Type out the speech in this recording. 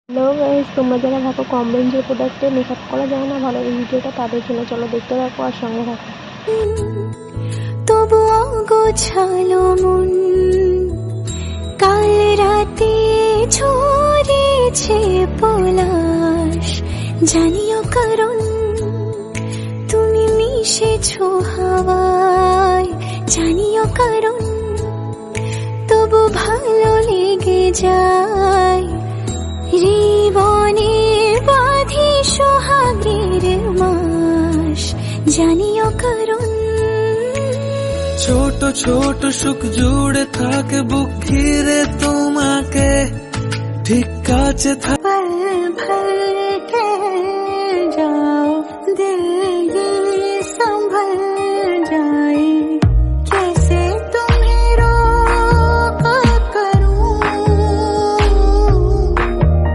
Hello guys, তোমরা যারা ভাবো কম রেঞ্জের প্রোডাক্টে মেকআপ করা যায় না ভালো, এই ভিডিওটা তাদের জন্য। চলো দেখতে থাকো আর সঙ্গে থাকো। তবুও গোছালো মন কাল রাতে ঝরেছে পলাশ, জানিও কারণ তুমি মিশেছো হাওয়ায়, জানিও কারণ তবু ভালো লেগে যায়। জীবনে বাঁধি সোহাগের মাস, জানিও কারণ ছোট ছোট সুখ জুড়ে থাকে বুক ঘিরে তোমাকে, ঠিক কাছে पल भर के जाओ दिल ये